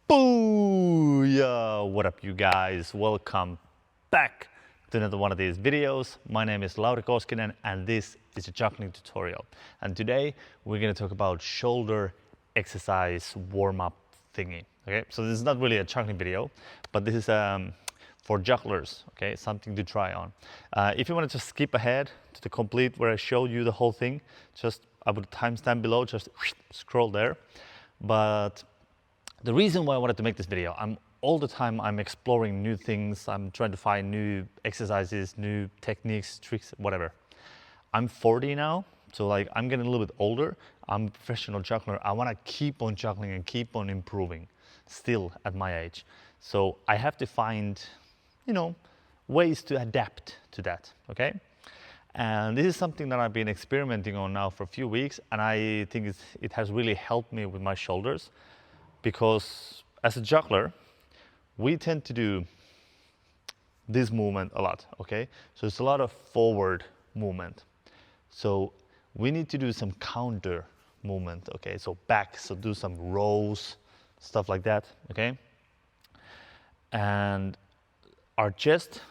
Booyah! What up, you guys? Welcome back to another one of these videos. My name is Lauri Koskinen and this is a juggling tutorial. And today we're going to talk about shoulder exercise warm-up thingy. Okay, so this is not really a juggling video, but this is for jugglers. Okay, something to try on. If you want to just skip ahead to the complete where I showed you the whole thing, just I put a timestamp below. Just scroll there. But the reason why I wanted to make this video, all the time I'm exploring new things. I'm trying to find new exercises, new techniques, tricks, whatever. I'm 40 now, so like I'm getting a little bit older. I'm a professional juggler. I want to keep on juggling and keep on improving still at my age. So I have to find, ways to adapt to that, okay? And this is something that I've been experimenting on now for a few weeks, and I think it has really helped me with my shoulders. Because as a juggler, we tend to do this movement a lot, okay? So it's a lot of forward movement. So we need to do some counter movement, okay? So back, so do some rows, stuff like that, okay? And our chest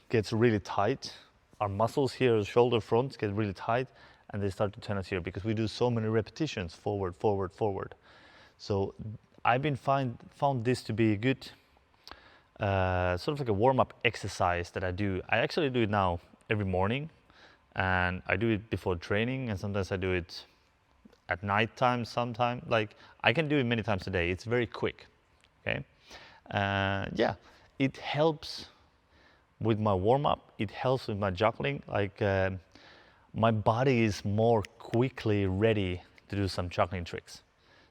gets really tight. Our muscles here, shoulder fronts get really tight, and they start to turn us here because we do so many repetitions, forward, forward, forward. So I've been found this to be a good sort of like a warm-up exercise that I do. I actually do it now every morning, and I do it before training, and sometimes I do it at night time sometime. Like I can do it many times a day. It's very quick, okay? Yeah, it helps with my warm-up. It helps with my juggling. Like my body is more quickly ready to do some juggling tricks.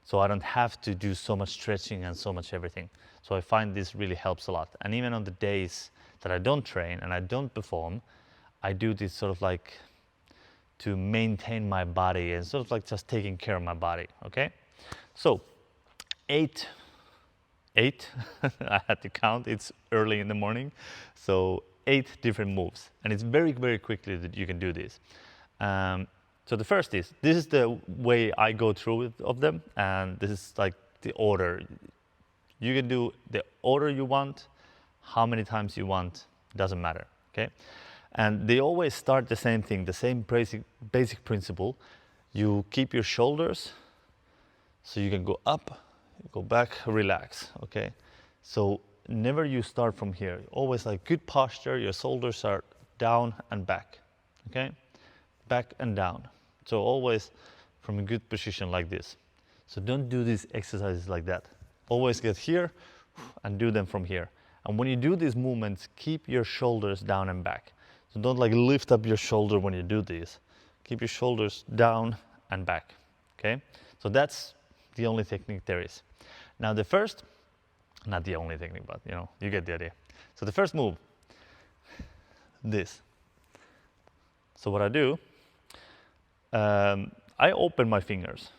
So I don't have to do so much stretching and so much everything. So I find this really helps a lot. And even on the days that I don't train and I don't perform, I do this sort of like to maintain my body and sort of like just taking care of my body, okay? So eight, I had to count, it's early in the morning. So 8 different moves. And it's very, very quickly that you can do this. So the first is, this is the way I go through it of them, and this is like the order. You can do the order you want, how many times you want, doesn't matter, okay? And they always start the same thing, the same basic principle. You keep your shoulders, so you can go up, go back, relax, okay? So never you start from here. Always like good posture, your shoulders are down and back, okay? Back and down. So always from a good position like this. So don't do these exercises like that. Always get here and do them from here. And when you do these movements, keep your shoulders down and back. So don't like lift up your shoulder when you do this. Keep your shoulders down and back, okay? So that's the only technique there is. Now the first, not the only technique, but you get the idea. So the first move, this. So what I do, I open my fingers.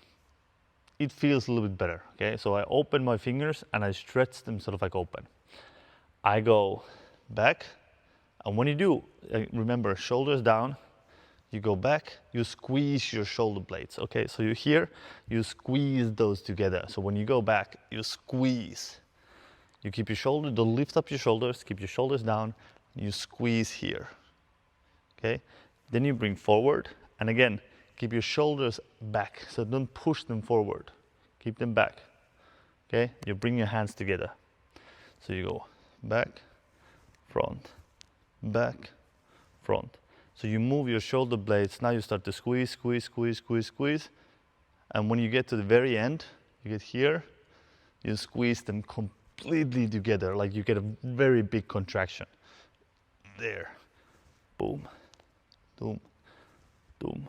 It feels a little bit better, okay? So I open my fingers and I stretch them sort of like open. I go back, and when you do, remember, shoulders down, you go back, you squeeze your shoulder blades, okay? So you here, you squeeze those together. So when you go back, you squeeze. You keep your shoulder, don't lift up your shoulders, keep your shoulders down, you squeeze here, okay? Then you bring forward, and again, keep your shoulders back, so don't push them forward. Keep them back, okay? You bring your hands together. So you go back, front, back, front. So you move your shoulder blades, now you start to squeeze, squeeze, squeeze, squeeze, squeeze. And when you get to the very end, you get here, you squeeze them completely together, like you get a very big contraction. There, boom, boom, boom,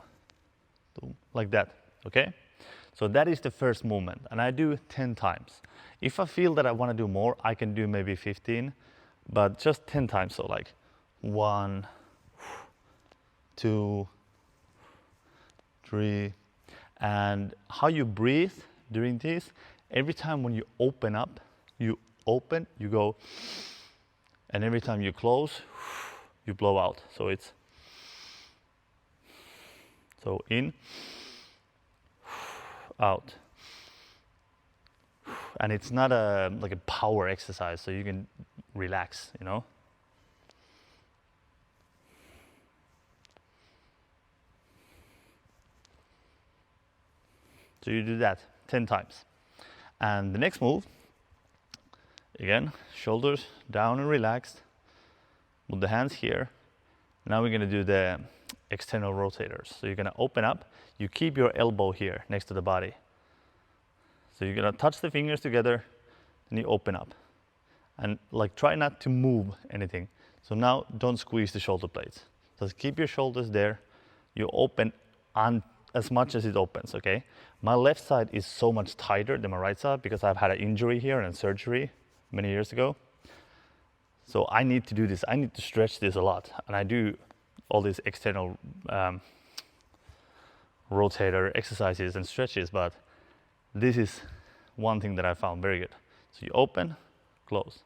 boom, like that, okay? So that is the first movement, and I do 10 times. If I feel that I want to do more, I can do maybe 15, but just 10 times, so like 1, 2, 3, and how you breathe during this, every time when you open up, you open, you go, and every time you close, you blow out. So it's, so in, out, And it's not a like a power exercise, so you can relax, you know. So you do that 10 times. And the next move, again, shoulders down and relaxed. With the hands here. Now we're gonna do the external rotators. So you're gonna open up, you keep your elbow here next to the body. So you're gonna touch the fingers together, and you open up. And like try not to move anything. So now don't squeeze the shoulder blades. Just keep your shoulders there. You open on as much as it opens, okay? My left side is so much tighter than my right side because I've had an injury here and surgery many years ago. So I need to do this. I need to stretch this a lot. And I do all these external rotator exercises and stretches, but this is one thing that I found very good. So you open, close,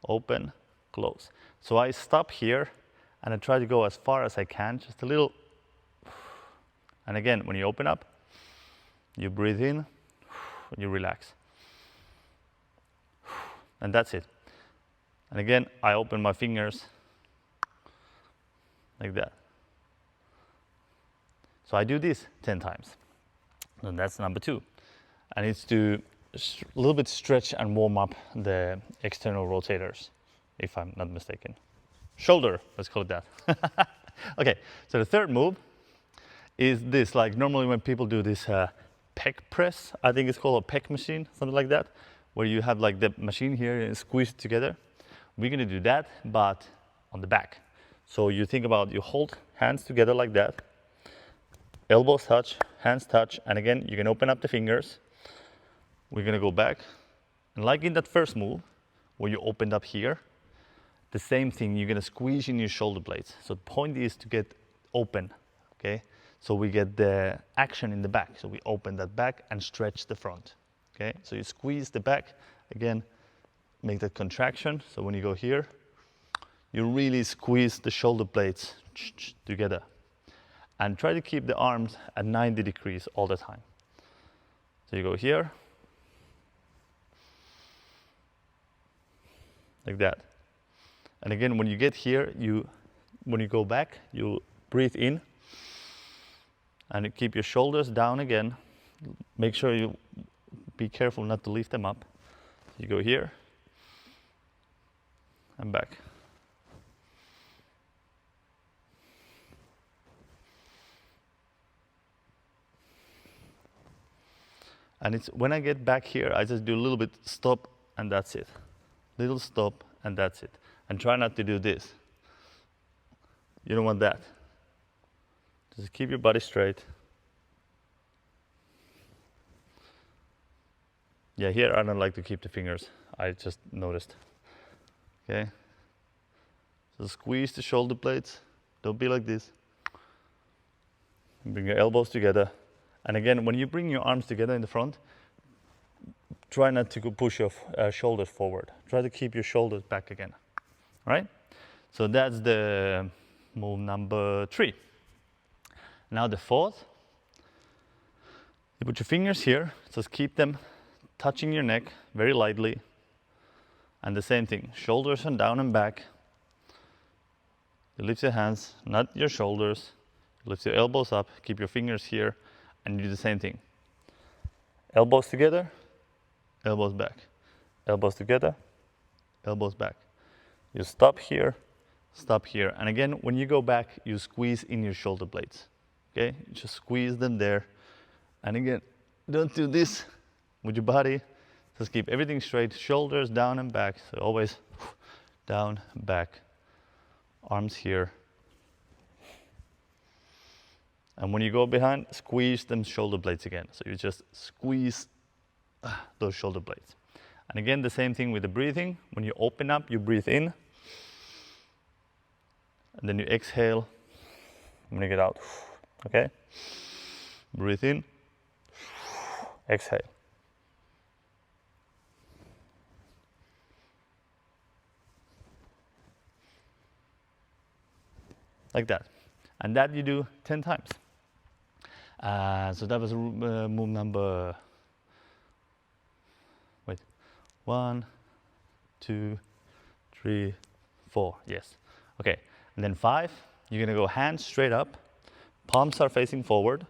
open, close. So I stop here and I try to go as far as I can, just a little. And again, when you open up, you breathe in, you relax. And that's it. And again, I open my fingers like that. So I do this 10 times. And that's number 2. And it's to a little bit stretch and warm up the external rotators, if I'm not mistaken. Shoulder, let's call it that. Okay, so the third move is this, like normally when people do this pec press, I think it's called a pec machine, something like that, where you have like the machine here and squeeze it together. We're gonna do that, but on the back. So you think about, you hold hands together like that, elbows touch, hands touch, and again, you can open up the fingers. We're gonna go back, and like in that first move, where you opened up here, the same thing, you're gonna squeeze in your shoulder blades. So the point is to get open, okay? So we get the action in the back. So we open that back and stretch the front, okay? So you squeeze the back, again, make that contraction. So when you go here, you really squeeze the shoulder blades together. And try to keep the arms at 90 degrees all the time. So you go here, like that. And again, when you get here, when you go back, you breathe in, and you keep your shoulders down again. Make sure you be careful not to lift them up. You go here, and back. And it's when I get back here, I just do a little bit stop, and that's it. Little stop, and that's it. And try not to do this. You don't want that. Just keep your body straight. Yeah, here I don't like to keep the fingers. I just noticed. Okay. So squeeze the shoulder blades. Don't be like this. Bring your elbows together. And again, when you bring your arms together in the front, try not to push your shoulders forward. Try to keep your shoulders back again. All right? So that's the move number 3. Now the fourth, you put your fingers here, just keep them touching your neck very lightly. And the same thing, shoulders and down and back. You lift your hands, not your shoulders. Lift your elbows up, keep your fingers here, and you do the same thing. Elbows together, elbows back. Elbows together, elbows back. You stop here. And again, when you go back, you squeeze in your shoulder blades. Okay, you just squeeze them there. And again, don't do this with your body. Just keep everything straight, shoulders down and back. So always down, back, arms here. And when you go behind, squeeze them shoulder blades again. So you just squeeze those shoulder blades. And again, the same thing with the breathing. When you open up, you breathe in. And then you exhale when you get out. Okay? Breathe in. Exhale. Like that. And that you do 10 times. So that was move number, wait, 1, 2, 3, 4. Yes. Okay. And then 5, you're going to go hands straight up, palms are facing forward,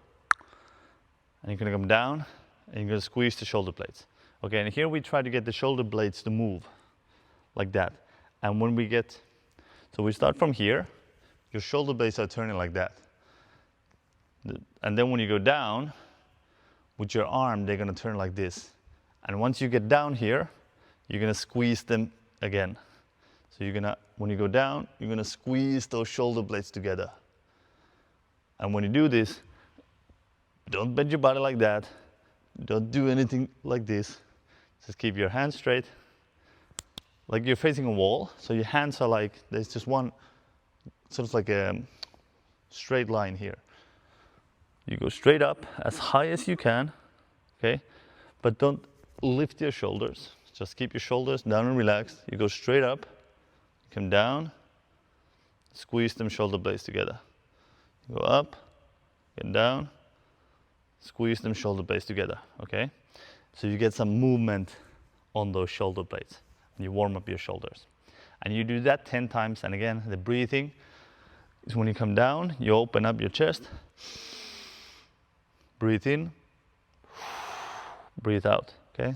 and you're going to come down, and you're going to squeeze the shoulder blades. Okay, and here we try to get the shoulder blades to move like that. And when we get, so we start from here, your shoulder blades are turning like that. And then when you go down, with your arm, they're going to turn like this. And once you get down here, you're going to squeeze them again. So you're going to, when you go down, you're going to squeeze those shoulder blades together. And when you do this, don't bend your body like that. Don't do anything like this. Just keep your hands straight, like you're facing a wall. So your hands are like, there's just one, sort of like a straight line here. You go straight up as high as you can, okay? But don't lift your shoulders. Just keep your shoulders down and relaxed. You go straight up, come down, squeeze them shoulder blades together. You go up, get down, squeeze them shoulder blades together, okay? So you get some movement on those shoulder blades and you warm up your shoulders. And you do that 10 times. And again, the breathing is when you come down, you open up your chest, breathe in, breathe out, okay?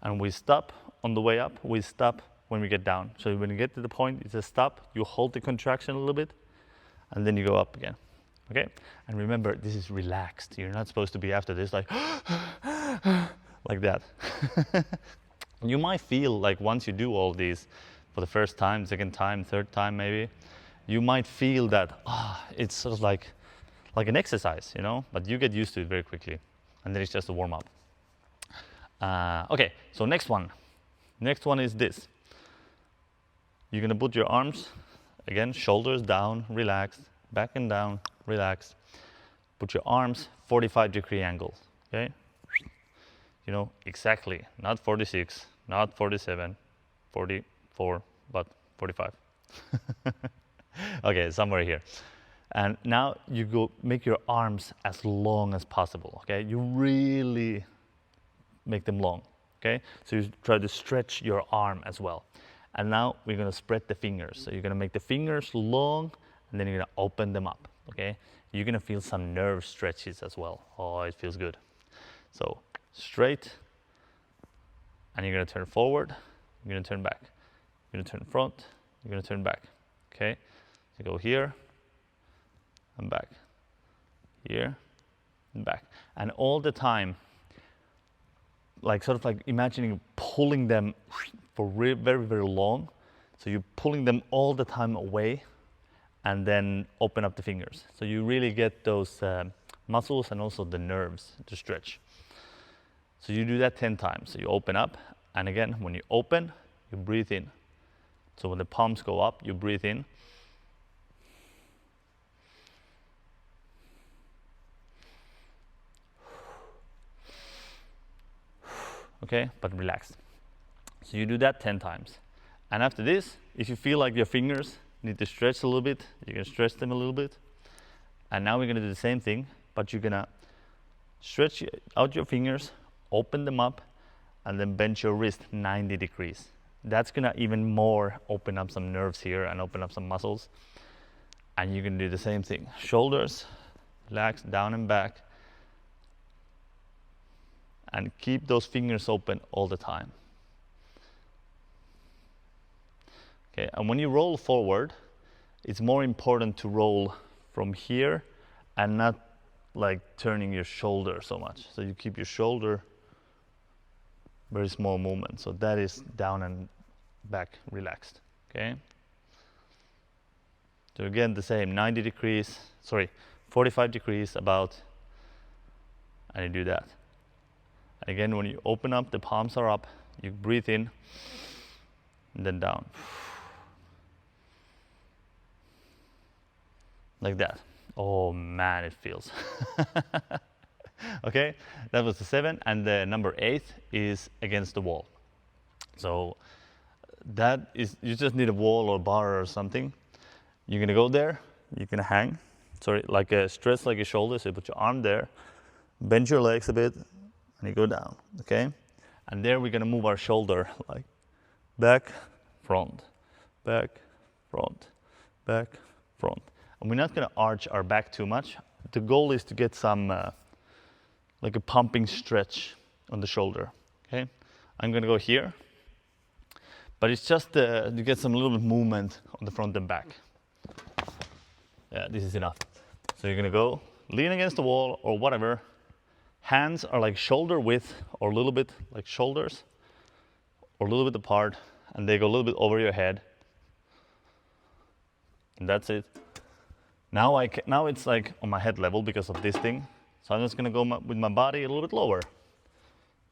And we stop on the way up, we stop when we get down. So when you get to the point, it's a stop, you hold the contraction a little bit, and then you go up again, okay? And remember, this is relaxed. You're not supposed to be after this like, like that. You might feel like once you do all these for the first time, second time, third time maybe, you might feel that, it's sort of like an exercise, you know? But you get used to it very quickly, and then it's just a warm up. Okay, so next one. Next one is this. You're gonna put your arms, again, shoulders down, relaxed, back and down, relaxed. Put your arms 45-degree angles, okay? You know, exactly, not 46, not 47, 44, but 45. Okay, somewhere here. And now you go make your arms as long as possible, okay? You really make them long, okay? So you try to stretch your arm as well. And now we're gonna spread the fingers. So you're gonna make the fingers long, and then you're gonna open them up, okay? You're gonna feel some nerve stretches as well. Oh, it feels good. So straight, and you're gonna turn forward, you're gonna turn back. You're gonna turn front, you're gonna turn back, okay? So go here, and back, here, and back. And all the time, like sort of like imagining pulling them for very, very long. So you're pulling them all the time away and then open up the fingers. So you really get those muscles and also the nerves to stretch. So you do that 10 times. So you open up, and again, when you open, you breathe in. So when the palms go up, you breathe in. Okay, but relaxed. So you do that 10 times. And after this, if you feel like your fingers need to stretch a little bit, you can stretch them a little bit. And now we're gonna do the same thing, but you're gonna stretch out your fingers, open them up, and then bend your wrist 90 degrees. That's gonna even more open up some nerves here and open up some muscles. And you can do the same thing. Shoulders, relax, down and back. And keep those fingers open all the time. Okay, and when you roll forward, it's more important to roll from here and not like turning your shoulder so much. So you keep your shoulder, very small movement. So that is down and back relaxed, okay? So again, the same, 90 degrees, sorry, 45 degrees about, and you do that. And again, when you open up, the palms are up, you breathe in, and then down. Like that. Oh man, it feels. Okay, that was the 7, and the number 8 is against the wall. So that is, you just need a wall or bar or something. You're gonna go there, you're gonna hang, sorry, like a stretch like your shoulders. So you put your arm there, bend your legs a bit, and you go down, okay? And there we're gonna move our shoulder like back, front, back, front, back, front. And we're not gonna arch our back too much. The goal is to get some like a pumping stretch on the shoulder, okay? I'm gonna go here, but it's just to get some little bit movement on the front and back. Yeah, this is enough. So you're gonna go lean against the wall or whatever. Hands are like shoulder width or a little bit like shoulders or a little bit apart, and they go a little bit over your head. And that's it. Now it's like on my head level because of this thing. So I'm just gonna go with my body a little bit lower.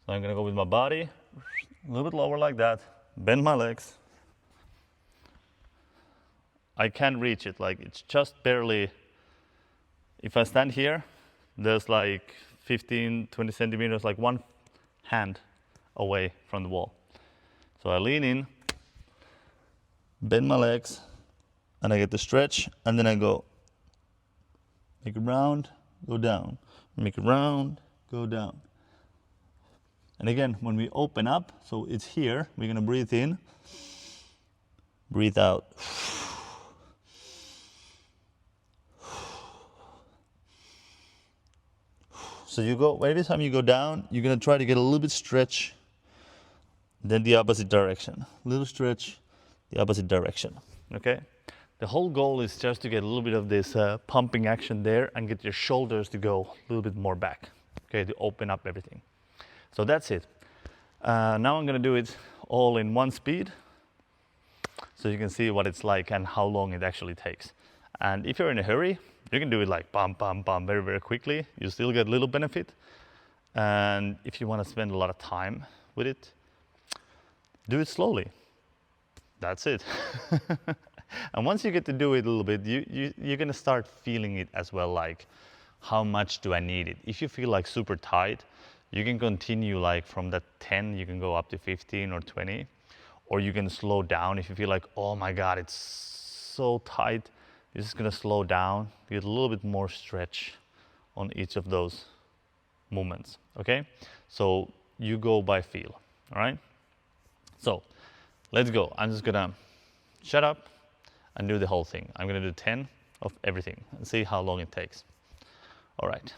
So I'm gonna go with my body a little bit lower like that. Bend my legs. I can reach it, like it's just barely. If I stand here, there's like 15, 20 centimeters, like one hand away from the wall. So I lean in, bend my legs, and I get the stretch, and then I go. Make it round, go down. Make it round, go down. And again, when we open up, so it's here, we're gonna breathe in, breathe out. So you go, every time you go down, you're gonna try to get a little bit stretch, then the opposite direction. Little stretch, the opposite direction, okay? The whole goal is just to get a little bit of this pumping action there and get your shoulders to go a little bit more back, okay, to open up everything. So that's it. Now I'm gonna do it all in one speed so you can see what it's like and how long it actually takes. And if you're in a hurry, you can do it like bam, bam, bam, very, very quickly. You still get a little benefit. And if you wanna spend a lot of time with it, do it slowly. That's it. And once you get to do it a little bit, you're gonna start feeling it as well, like how much do I need it? If you feel like super tight, you can continue like from that 10, you can go up to 15 or 20, or you can slow down if you feel like, oh my God, it's so tight. You're just gonna slow down, get a little bit more stretch on each of those movements, okay? So you go by feel, all right? So let's go. I'm just gonna shut up and do the whole thing. I'm gonna do 10 of everything and see how long it takes. All right.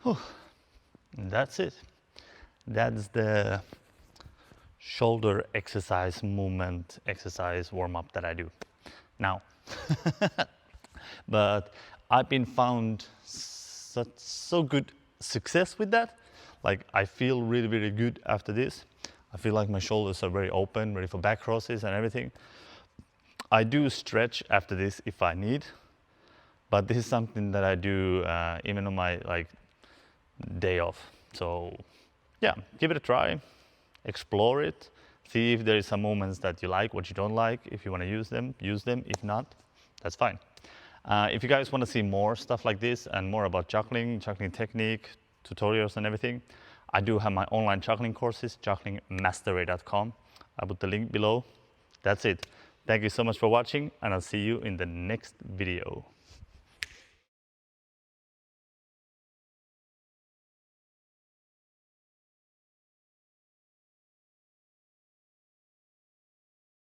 And that's it. That's the shoulder exercise movement exercise warm-up that I do now. But I've been found so good success with that. Like I feel really good after this. I feel like my shoulders are very open, ready for back crosses and everything. I do stretch after this if I need, but this is something that I do even on my day off. So yeah, give it a try, explore it, see if there is some moments that you like, what you don't like. If you want to use them, use them. If not, that's fine. If you guys want to see more stuff like this and more about juggling technique, tutorials and everything, I do have my online juggling courses, jugglingmastery.com. I put the link below. That's it. Thank you so much for watching, and I'll see you in the next video.